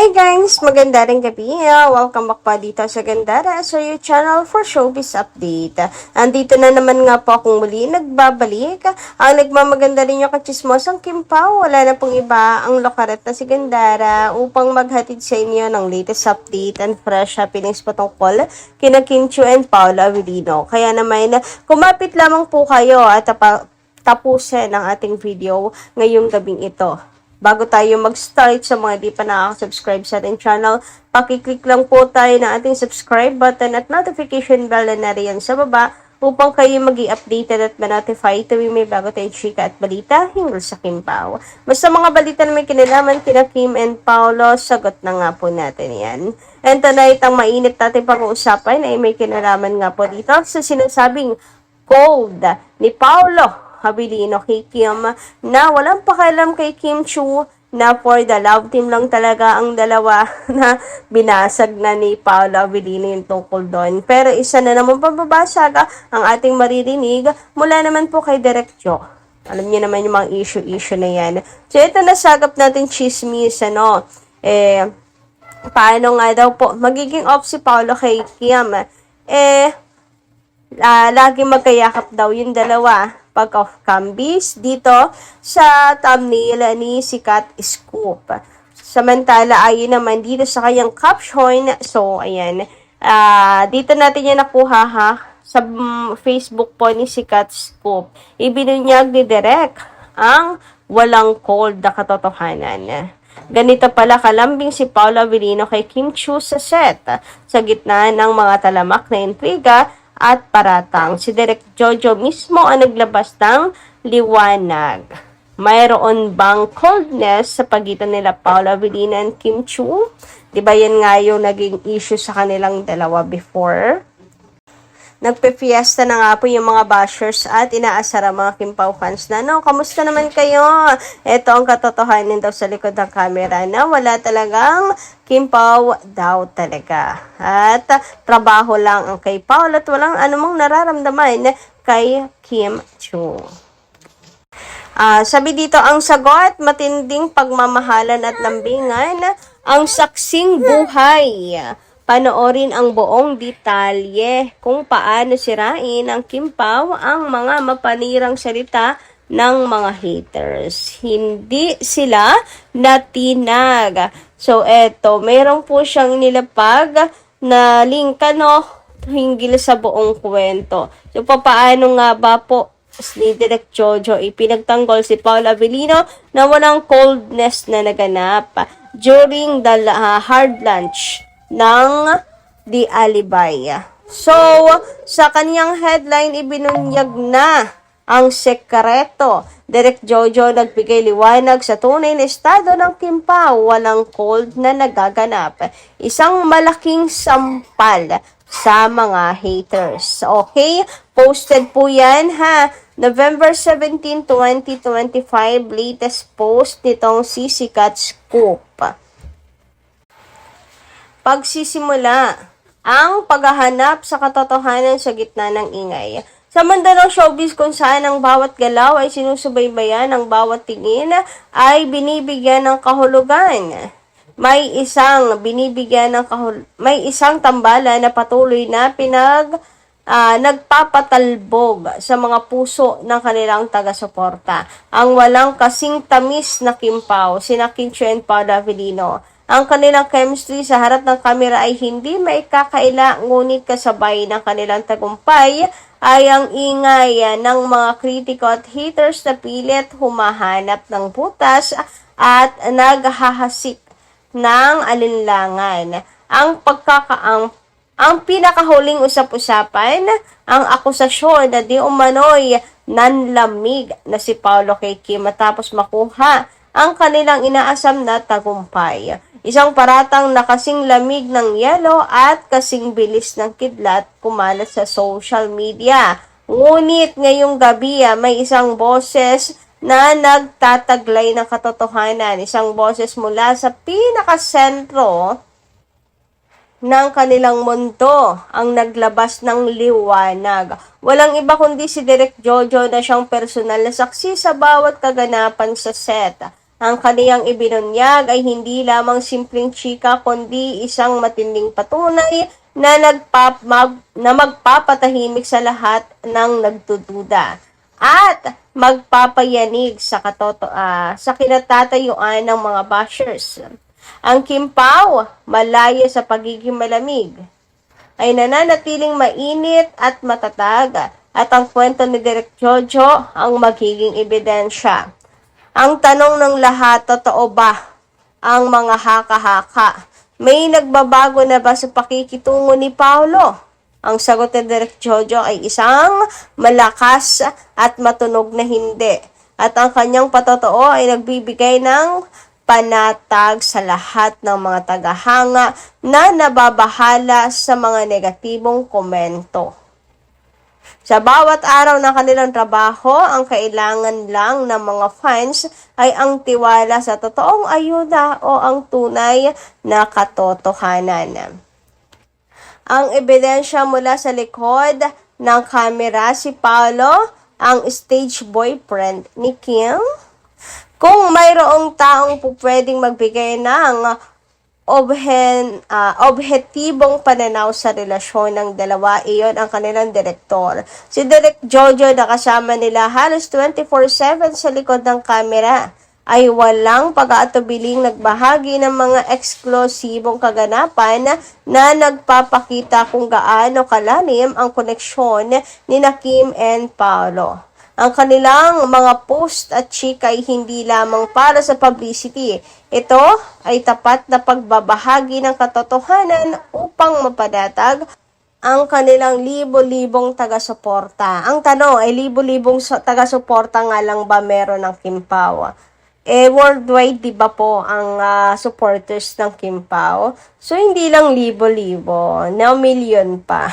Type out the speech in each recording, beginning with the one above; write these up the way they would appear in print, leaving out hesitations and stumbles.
Hi guys! Maganda rin gabi. Welcome back pa dito sa Gandara sa your channel for showbiz update. Andito na naman nga po akong muli nagbabalik. Ang nagmamaganda rin yung kachismosang Kim Pao. Wala na pong iba ang lokaret na si Gandara upang maghatid sa inyo ng latest update and fresh happenings patungkol kina Kim Chiu and Paolo Avellino. Kaya naman, kumapit lamang po kayo at tapusin ang ating video ngayong gabing ito. Bago tayo mag-start sa mga di pa nakaka-subscribe sa ating channel, pakiclick lang po tayo ng ating subscribe button at notification bell na nariyan sa baba upang kayo mag-i-updated at ma-notify tuwing may bago tayong chika at balita hinggil sa Kim Pao. Basta mga balita na may kinalaman kina Kim and Paolo, sagot na nga po natin yan. And tonight, ang mainit natin pag-uusapan ay may kinalaman nga po dito sa sinasabing cold ni Paolo Avellino kay Kim na walang pakialam kay Kim Chiu na for the love team lang talaga ang dalawa na binasag na ni Paolo Avellino yung tungkol doon. Pero isa na naman pambabasag ang ating maririnig mula naman po kay Direk Jo. Alam niyo naman yung mga issue na yan. So ito nasagap natin chismis, paano nga daw po magiging off si Paolo kay Kim. Lagi magkayakap daw yung dalawa pagka-cambis dito sa thumbnail ni Sikat Scoop. Samantala, ayun naman dito sa kanyang caption, so ayan, dito natin yan nakuha sa Facebook po ni Sikat Scoop. Ibinunyag ni Direk ang walang cold na katotohanan. Ganito pala kalambing si Paolo Avellino kay Kim Chiu sa set, sa gitna ng mga talamak na intriga at paratang. Si Direk Jojo mismo ang naglabas ng liwanag. Mayroon bang coldness sa pagitan nila Paolo Avellino and Kim Chiu? Diba yan nga yung naging issue sa kanilang dalawa before? Nagpe-fiesta na nga po yung mga bashers at inaasar ang mga Kim Pao fans na, kamusta naman kayo? Ito ang katotohanan daw sa likod ng camera na wala talagang Kim Pao daw talaga. At trabaho lang ang kay Paolo at walang anumang nararamdaman kay Kim Chiu. Sabi dito, ang sagot, matinding pagmamahalan at lambingan ang saksing buhay. Panoorin ang buong detalye kung paano sirain ang Kim Pao ang mga mapanirang salita ng mga haters. Hindi sila natinag. So, eto, mayroon po siyang nilapag na link, hinggil sa buong kwento. So, paano nga ba po ni Direk Jojo ipinagtanggol si Paolo Avellino na walang coldness na naganap during the hard lunch ng The Alibay. So, sa kanyang headline, ibinunyag na ang sekreto. Direk Jojo nagbigay liwanag sa tunay na estado ng Kim Pao, walang cold na nagaganap. Isang malaking sampal sa mga haters. Okay? Posted po yan, November 17, 2025, latest post nitong si Sikat Scoop. Pagsisimula ang paghahanap sa katotohanan sa gitna ng ingay. Sa Mindanao Showbiz kung saan ang bawat galaw ay sinusubaybayan, ang bawat tingin ay binibigyan ng kahulugan. May isang tambala na patuloy na nagpapatalbog sa mga puso ng kanilang taga-suporta. Ang walang kasing tamis na Kim Pao, sina Kim Chiu and Paolo Avellino. Ang kanilang chemistry sa harap ng kamera ay hindi maikakaila, ngunit kasabay ng kanilang tagumpay ay ang ingay ng mga kritiko at haters na pilit humahanap ng butas at naghahasik ng alinlangan. Ang pinakahuling usap-usapan, ang akusasyon na di umano'y nanlamig na si Paolo kay Kim matapos makuha ang kanilang inaasam na tagumpay. Isang paratang na kasing lamig ng yelo at kasing bilis ng kidlat kumalat sa social media. Ngunit ngayong gabi may isang boses na nagtataglay ng katotohanan. Isang boses mula sa pinakasentro ng kanilang mundo ang naglabas ng liwanag. Walang iba kundi si Direk Jojo na siyang personal na saksi sa bawat kaganapan sa set. Ang kaniyang ibinunyag ay hindi lamang simpleng chika kundi isang matinding patunay na magpapatahimik sa lahat ng nagdududa at magpapayanig sa kinatatayuan ng mga bashers. Ang Kim Pao, malaya sa pagiging malamig, ay nananatiling mainit at matatag at ang kwento ni Direk Jojo ang magiging ebidensya. Ang tanong ng lahat, totoo ba ang mga haka-haka? May nagbabago na ba sa pakikitungo ni Paolo? Ang sagot ni Direk Jojo ay isang malakas at matunog na hindi. At ang kanyang patotoo ay nagbibigay ng panatag sa lahat ng mga tagahanga na nababahala sa mga negatibong komento. Sa bawat araw ng kanilang trabaho, ang kailangan lang ng mga fans ay ang tiwala sa totoong ayuda o ang tunay na katotohanan. Ang ebidensya mula sa likod ng kamera, si Paolo, ang stage boyfriend ni Kim. Kung mayroong taong pwedeng magbigay ng objektibong pananaw sa relasyon ng dalawa, iyon ang kanilang direktor. Si Direk Jojo na kasama nila halos 24/7 sa likod ng kamera ay walang pag-aatubiling nagbahagi ng mga eksklusibong kaganapan na nagpapakita kung gaano kalalim ang koneksyon ni Kim and Paolo. Ang kanilang mga post at chika ay hindi lamang para sa publicity. Ito ay tapat na pagbabahagi ng katotohanan upang mapanatag ang kanilang libo-libong taga-suporta. Ang tanong ay libo-libong taga-suporta nga lang ba meron ng Kim Pao? Worldwide, di ba po, ang supporters ng Kim Pao? So, hindi lang libo-libo, na million pa.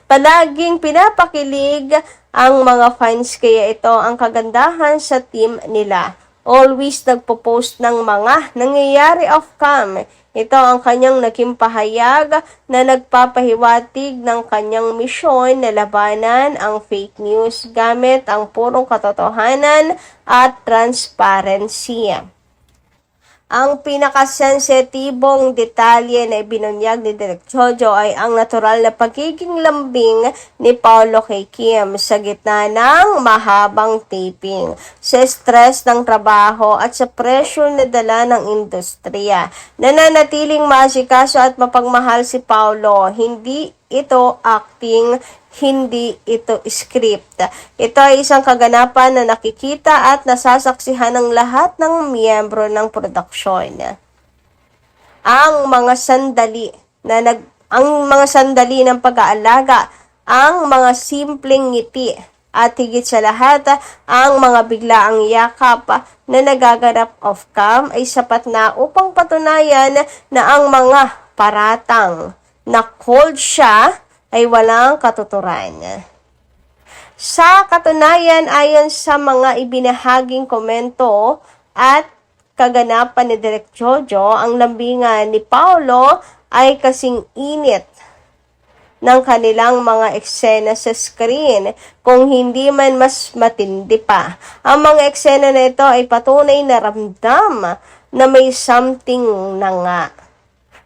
Palaging pinapakilig ang mga fans, kaya ito ang kagandahan sa team nila. Always nagpo-post ng mga nangyayari off-cam. Ito ang kanyang naging pahayag na nagpapahiwatig ng kanyang misyon na labanan ang fake news gamit ang purong katotohanan at transparency. Ang pinakasensitibong detalye na ibinunyag ni Direk Jojo ay ang natural na pagiging lambing ni Paolo kay Kim sa gitna ng mahabang taping, sa stress ng trabaho at sa pressure na dala ng industriya. Nananatiling maasikaso at mapagmahal si Paolo. Hindi ito acting, hindi ito script. Ito ay isang kaganapan na nakikita at nasasaksihan ng lahat ng miyembro ng produksyon. Ang mga sandali ng pag-aalaga, ang mga simpleng ngiti, at higit sa lahat, ang mga biglaang yakap na nagaganap off-cam ay sapat na upang patunayan na ang mga paratang na cold siya ay walang katuturan. Sa katunayan, ayon sa mga ibinahaging komento at kaganapan ni Direk Jojo, ang lambingan ni Paolo ay kasing init ng kanilang mga eksena sa screen, kung hindi man mas matindi pa. Ang mga eksena na ito ay patunay na ramdam na may something na nga.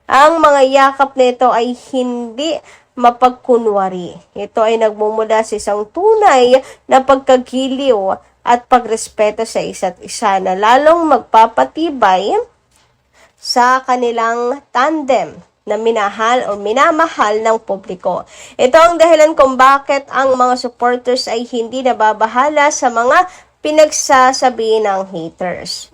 Ang mga yakap nito ay hindi mapagkunwari. Ito ay nagmumula sa isang tunay na pagkagiliw at pagrespeto sa isa't isa na lalong magpapatibay sa kanilang tandem na minamahal ng publiko. Ito ang dahilan kung bakit ang mga supporters ay hindi nababahala sa mga pinagsasabi ng haters.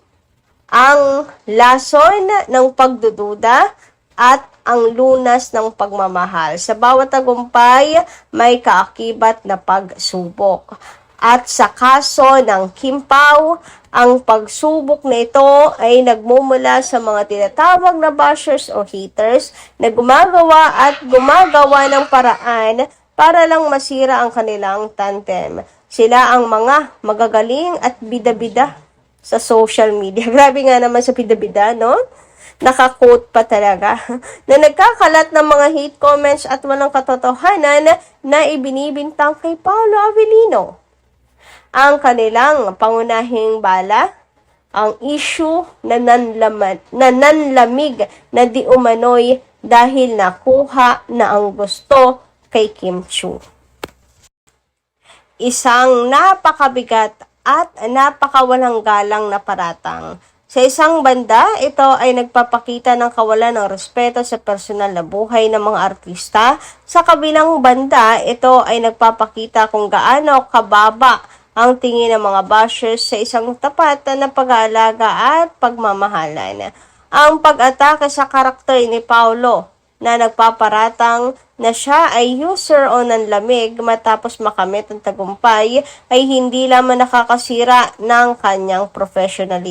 Ang lason ng pagdududa at ang lunas ng pagmamahal. Sa bawat tagumpay, may kaakibat na pagsubok. At sa kaso ng Kim Pao, ang pagsubok na ito ay nagmumula sa mga tinatawag na bashers o haters na gumagawa ng paraan para lang masira ang kanilang tandem. Sila ang mga magagaling at bida-bida sa social media. Grabe nga naman sa bida-bida, no? Naka-quote pa talaga, na nagkakalat ng mga hate comments at walang katotohanan na ibinibintang kay Paolo Avellino. Ang kanilang pangunahing bala ang issue na nanlamig na di umano'y dahil nakuha na ang gusto kay Kim Chiu. Isang napakabigat at napakawalang galang na paratang. Sa isang banda, ito ay nagpapakita ng kawalan ng respeto sa personal na buhay ng mga artista. Sa kabilang banda, ito ay nagpapakita kung gaano kababa ang tingin ng mga bashers sa isang tapat na pag-aalaga at pagmamahalan. Ang pag-atake sa karakter ni Paolo na nagpaparatang na siya ay user o nanlamig matapos makamit ang tagumpay ay hindi lamang nakakasira ng kanyang professional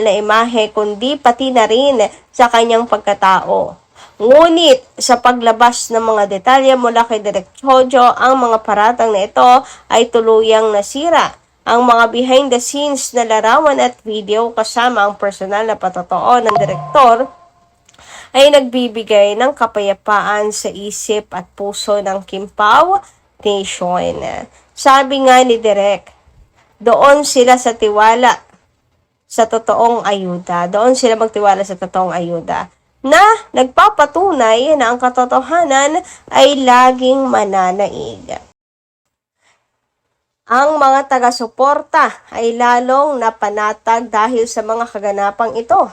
na imahe kundi pati na rin sa kanyang pagkatao. Ngunit sa paglabas ng mga detalye mula kay Direk Jojo, ang mga paratang na ito ay tuluyang nasira. Ang mga behind the scenes na larawan at video kasama ang personal na patotoo ng direktor ay nagbibigay ng kapayapaan sa isip at puso ng Kim Pao Nation. Sabi nga ni Direk, doon sila sa tiwala sa totoong ayuda. Doon sila magtiwala sa totoong ayuda na nagpapatunay na ang katotohanan ay laging mananaig. Ang mga taga-suporta ay lalong napanatag dahil sa mga kaganapang ito.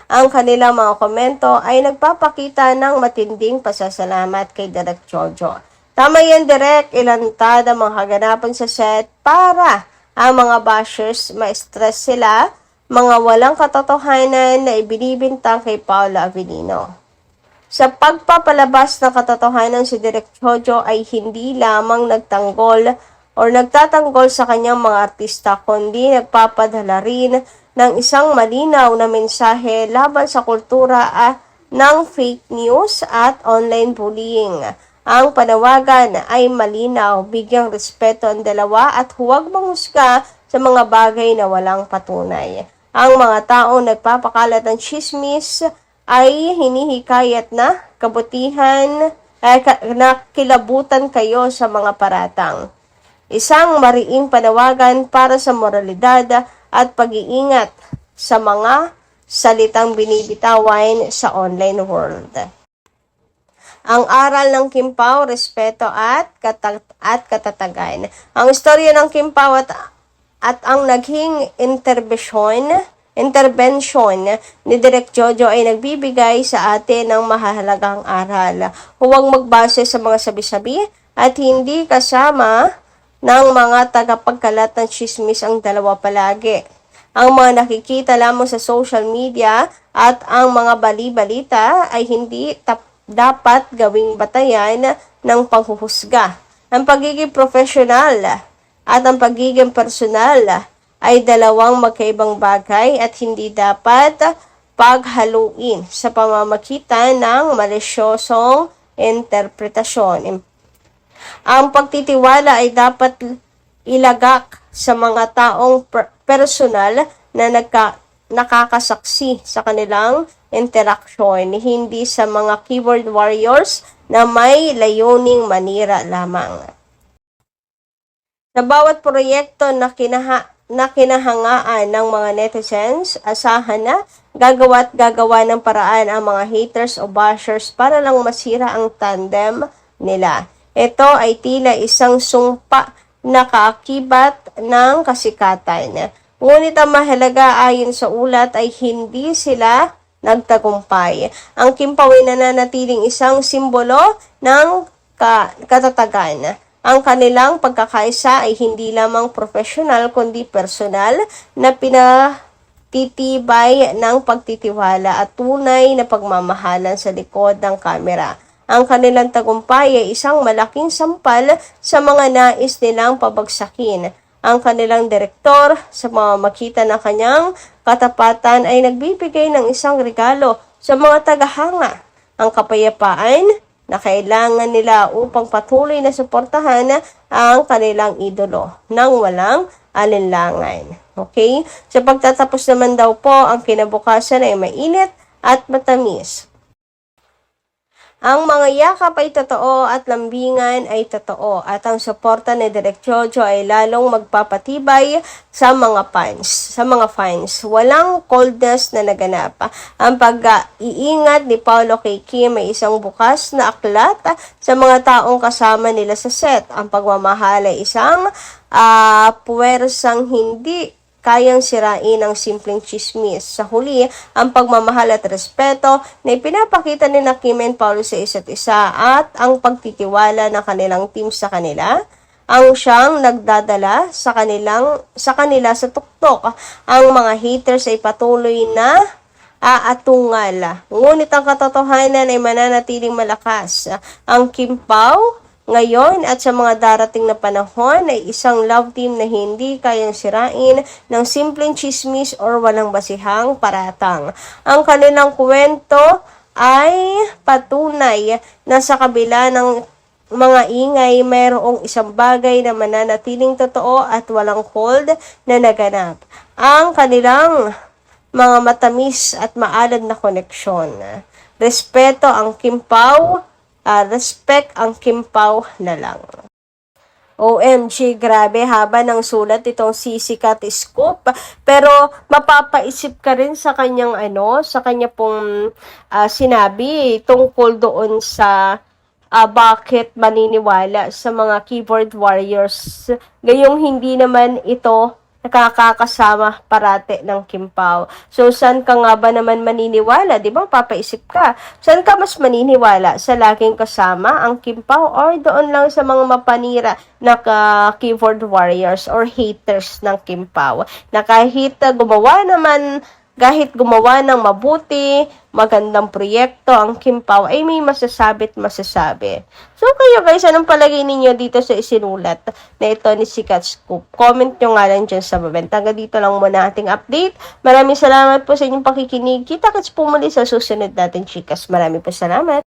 Ang kanilang mga komento ay nagpapakita ng matinding pasasalamat kay Direk Jojo. Tama yan, Direk, ilantad ang mga kaganapan sa set para ang mga bashers ma-stress sila, mga walang katotohanan na ibinibintang kay Paolo Avellino. Sa pagpapalabas ng katotohanan, si Direk Jojo ay hindi lamang nagtatanggol sa kanyang mga artista, kundi nagpapadala rin ng isang malinaw na mensahe laban sa kultura ng fake news at online bullying. Ang panawagan ay malinaw, bigyang respeto ang dalawa at huwag manghusga sa mga bagay na walang patunay. Ang mga taong nagpapakalat ng chismis ay hinihikayat na na kilabutan kayo sa mga paratang. Isang mariing panawagan para sa moralidad at pag-iingat sa mga salitang binibitawan sa online world. Ang aral ng Kim Pao, respeto at katatagan. Ang istorya ng Kim Pao at ang naging intervention ni Direk Jojo ay nagbibigay sa atin ng mahalagang aral. Huwag magbase sa mga sabi-sabi at hindi kasama ng mga tagapagkalat ng chismis ang dalawa palagi. Ang mga nakikita lamang sa social media at ang mga bali-balita ay hindi dapat gawing batayan ng panghuhusga. Ang pagiging professional at ang pagiging personal ay dalawang magkaibang bagay at hindi dapat paghaluin sa pamamagitan ng malisyosong interpretasyon. Ang pagtitiwala ay dapat ilagak sa mga taong personal na nakakasaksi sa kanilang interaksyon, hindi sa mga keyboard warriors na may layuning manira lamang. Sa bawat proyekto na kinahangaan ng mga netizens, asahan na gagawa ng paraan ang mga haters o bashers para lang masira ang tandem nila. Ito ay tila isang sumpa na kaakibat ng kasikatan. Ngunit ang mahalaga ayon sa ulat ay hindi sila nagtagumpay. Ang Kim Pao ay nananatiling isang simbolo ng katatagan. Ang kanilang pagkakaisa ay hindi lamang profesional kundi personal na pinatitibay ng pagtitiwala at tunay na pagmamahalan sa likod ng kamera. Ang kanilang tagumpay ay isang malaking sampal sa mga nais nilang pabagsakin. Ang kanilang direktor sa pamamagitan ng kanyang katapatan ay nagbibigay ng isang regalo sa mga tagahanga, ang kapayapaan na kailangan nila upang patuloy na suportahan ang kanilang idolo nang walang alinlangan. Okay? Sa pagtatapos naman daw po, ang kinabukasan ay mainit at matamis. Ang mga yakap ay totoo at lambingan ay totoo at ang suporta ni Direk Jojo ay lalong magpapatibay sa mga fans. Walang coldness na naganap. Ang pag-iingat ni Paolo kay Kim ay isang bukas na aklat sa mga taong kasama nila sa set. Ang pagmamahal ay isang puwersang hindi kayang sirain ang simpleng chismis. Sa huli, ang pagmamahal at respeto na ipinapakita ni Kim and Paolo sa isa't isa at ang pagtitiwala ng kanilang team sa kanila ang siyang nagdadala sa kanila sa tuktok. Ang mga haters ay patuloy na aatungal. Ngunit ang katotohanan ay mananatiling malakas. Ang Kim Pao ngayon at sa mga darating na panahon ay isang love team na hindi kayang sirain ng simpleng chismis or walang basihang paratang. Ang kanilang kwento ay patunay na sa kabila ng mga ingay, mayroong isang bagay na mananatiling totoo at walang cold na naganap. Ang kanilang mga matamis at maalad na koneksyon. Respeto ang Kim Pao. Respect ang Kim Pao na lang. OMG, grabe haba ng sulat itong si Kat Scoop. Pero mapapaisip ka rin sa kanyang sa kanya pong sinabi tungkol doon sa bakit maniniwala sa mga keyboard warriors. Gayong hindi naman ito nakakasama parate ng Kim Pao. So, saan ka nga ba naman maniniwala? Di ba? Papaisip ka. Saan ka mas maniniwala? Sa laging kasama ang Kim Pao or doon lang sa mga mapanira na keyboard warriors or haters ng Kim Pao? Na kahit kahit gumawa ng mabuti, magandang proyekto ang Kim Pao ay may masasabi. So kayo guys, anong palagay ninyo dito sa isinulat na ito ni Kat Scoop? Comment nyo nga lang dyan sa baba. Hanggang dito lang muna ating update. Maraming salamat po sa inyong pakikinig. Kita-kits po muli sa susunod natin, chikas. Maraming po salamat.